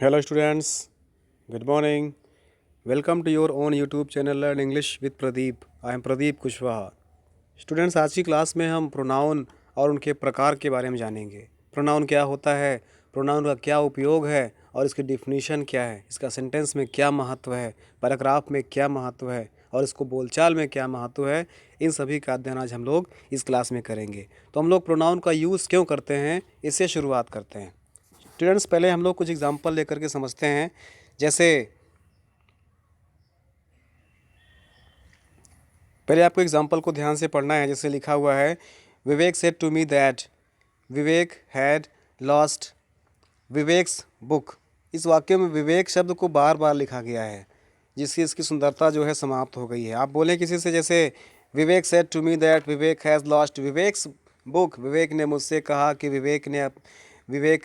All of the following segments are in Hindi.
Hello students, good morning. Welcome to your own YouTube channel Learn English with Pradeep. I am Pradeep Kushwaha. Students, आज की क्लास में हम प्रोनाउन और उनके प्रकार के बारे में जानेंगे. प्रोनाउन क्या होता है, प्रोनाउन का क्या उपयोग है और इसकी डिफिनीशन क्या है, इसका सेंटेंस में क्या महत्व है, पैराग्राफ में क्या महत्व है और इसको बोलचाल में क्या महत्व है. इन सभी का अध्ययन आज हम लोग इस क्लास में करेंगे. तो हम लोग प्रोनाउन का यूज़ क्यों करते हैं, इससे शुरुआत करते हैं. स्टूडेंट्स, पहले हम लोग कुछ एग्जांपल लेकर के समझते हैं. जैसे पहले आपको एग्जांपल को ध्यान से पढ़ना है. जैसे लिखा हुआ है, Vivek said to me that Vivek had lost Vivek's book. इस वाक्य में विवेक शब्द को बार बार लिखा गया है, जिससे इसकी सुंदरता जो है समाप्त हो गई है. आप बोलें किसी से, जैसे Vivek said to me that Vivek has lost Vivek's book. Vivek ने मुझसे कहा कि विवेक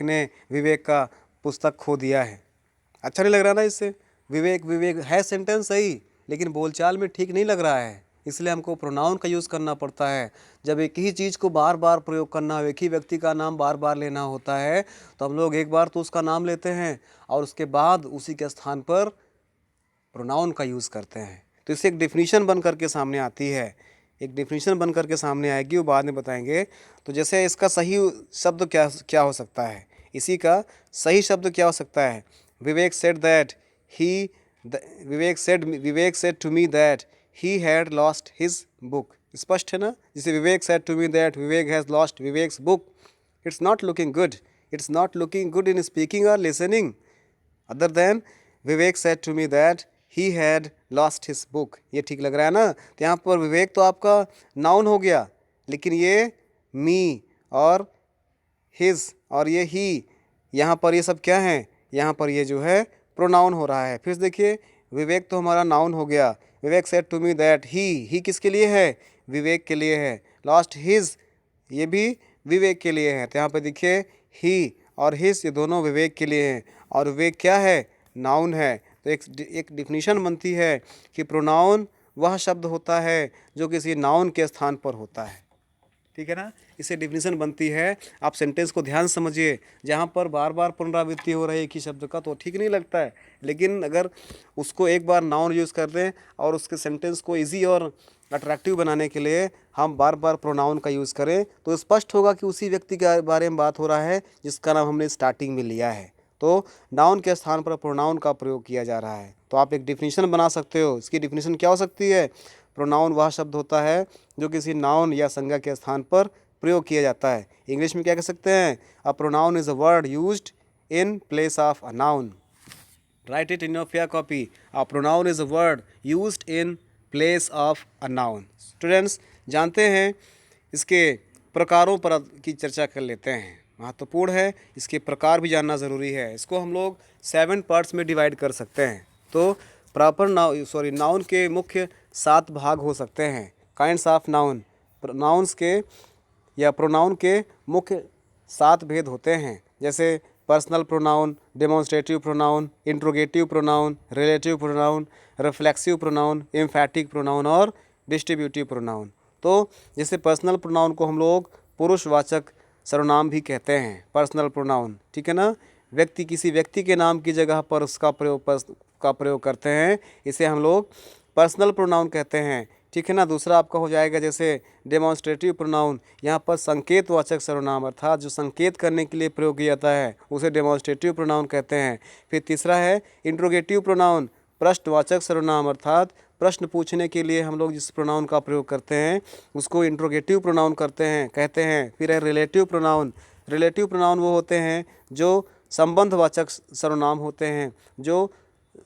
ने विवेक का पुस्तक खो दिया है. अच्छा नहीं लग रहा ना इससे. विवेक विवेक है सेंटेंस सही, लेकिन बोलचाल में ठीक नहीं लग रहा है. इसलिए हमको प्रोनाउन का यूज़ करना पड़ता है. जब एक ही चीज़ को बार बार प्रयोग करना हो, एक ही व्यक्ति का नाम बार बार लेना होता है, तो हम लोग एक बार तो उसका नाम लेते हैं और उसके बाद उसी के स्थान पर प्रोनाउन का यूज़ करते हैं. तो इससे एक डिफिनीशन बन करके सामने आती है. एक डिफिनीशन बन करके सामने आएगी, वो बाद में बताएंगे. तो जैसे इसका सही शब्द क्या क्या हो सकता है, इसी का सही शब्द क्या हो सकता है. Vivek said that he Vivek said to me that he had lost his book. स्पष्ट है ना. जैसे Vivek said to me that Vivek has lost Vivek's book. It's not looking good. It's not looking good in speaking और listening. Other than Vivek said to me that he had lost his book. ये ठीक लग रहा है ना. तो यहाँ पर विवेक तो आपका नाउन हो गया, लेकिन ये मी और हिज और ये ही, यहाँ पर ये सब क्या है, यहाँ पर ये जो है प्रोनाउन हो रहा है. फिर देखिए, विवेक तो हमारा नाउन हो गया. Vivek said to me that he किसके लिए है, विवेक के लिए है. लॉस्ट हिज, ये भी विवेक के लिए है. तो यहाँ पर देखिए, ही और हिज ये दोनों विवेक के लिए हैं. और विवेक क्या है, नाउन है. तो एक डिफिनीशन बनती है कि प्रोनाउन वह शब्द होता है जो किसी नाउन के स्थान पर होता है. ठीक है ना. इससे डिफिनीशन बनती है. आप सेंटेंस को ध्यान समझिए. जहाँ पर बार बार पुनरावृत्ति हो रही है एक ही शब्द का, तो ठीक नहीं लगता है. लेकिन अगर उसको एक बार नाउन यूज़ कर दें और उसके सेंटेंस को ईजी और अट्रैक्टिव बनाने के लिए हम बार बार प्रोनाउन का यूज़ करें, तो स्पष्ट होगा कि उसी व्यक्ति के बारे में बात हो रहा है जिसका नाम हमने स्टार्टिंग में लिया है. तो नाउन के स्थान पर प्रोनाउन का प्रयोग किया जा रहा है. तो आप एक डिफिनीशन बना सकते हो. इसकी डिफिनीशन क्या हो सकती है. प्रोनाउन वह शब्द होता है जो किसी नाउन या संज्ञा के स्थान पर प्रयोग किया जाता है. इंग्लिश में क्या कह सकते हैं, a pronoun is a word used in place of a noun. Right it in your fair copy. A pronoun is a word used in place of a noun. Students, जानते हैं इसके प्रकारों पर की चर्चा कर लेते हैं. महत्वपूर्ण है, इसके प्रकार भी जानना ज़रूरी है. इसको हम लोग 7 पार्ट्स में डिवाइड कर सकते हैं. तो प्रॉपर नाउन के मुख्य 7 भाग हो सकते हैं. काइंड्स ऑफ नाउन, नाउन्स के या प्रोनाउन के मुख्य 7 भेद होते हैं. जैसे personal pronoun, demonstrative pronoun, interrogative pronoun, relative pronoun, reflexive pronoun, emphatic pronoun और डिस्ट्रीब्यूटिव प्रोनाउन. तो जैसे पर्सनल प्रोनाउन को हम लोग पुरुषवाचक सर्वनाम भी कहते हैं. पर्सनल प्रोनाउन, ठीक है ना. व्यक्ति, किसी व्यक्ति के नाम की जगह पर उसका प्रयोग करते हैं, इसे हम लोग पर्सनल प्रोनाउन कहते हैं. ठीक है ना. दूसरा आपका हो जाएगा जैसे डेमोन्स्ट्रेटिव प्रोनाउन. यहाँ पर संकेतवाचक सर्वनाम अर्थात जो संकेत करने के लिए प्रयोग किया जाता है, उसे डेमोन्स्ट्रेटिव प्रोनाउन कहते हैं. फिर तीसरा है इंट्रोगेटिव प्रोनाउन, प्रश्नवाचक सर्वनाम अर्थात प्रश्न पूछने के लिए हम लोग जिस प्रोनाउन का प्रयोग करते हैं उसको इंट्रोगेटिव प्रोनाउन कहते हैं. फिर है रिलेटिव प्रोनाउन. रिलेटिव प्रोनाउन वो होते हैं जो संबंधवाचक सर्वनाम होते हैं, जो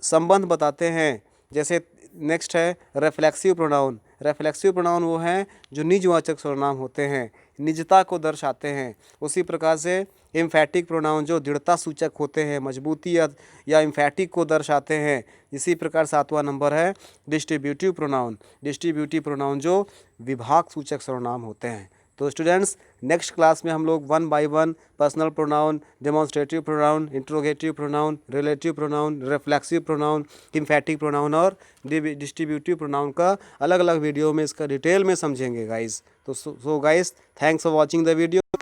संबंध बताते हैं. जैसे नेक्स्ट है रिफ्लेक्सिव प्रोनाउन. रिफ्लेक्सिव प्रोनाउन वो हैं जो निजवाचक सर्वनाम होते हैं, निजता को दर्शाते हैं. उसी प्रकार से एम्फैटिक प्रोनाउन जो दृढ़ता सूचक होते हैं, मजबूती या एम्फैटिक को दर्शाते हैं. इसी प्रकार 7वां नंबर है डिस्ट्रीब्यूटिव प्रोनाउन. डिस्ट्रीब्यूटिव प्रोनाउन जो विभाग सूचक सर्वनाम होते हैं. तो स्टूडेंट्स, नेक्स्ट क्लास में हम लोग 1 by 1 personal pronoun, demonstrative pronoun, interrogative pronoun, relative pronoun, reflexive pronoun, emphatic pronoun और डिस्ट्रीब्यूटिव प्रोनाउन का अलग अलग वीडियो में इसका डिटेल में समझेंगे गाइस. तो guys, thanks for watching the video.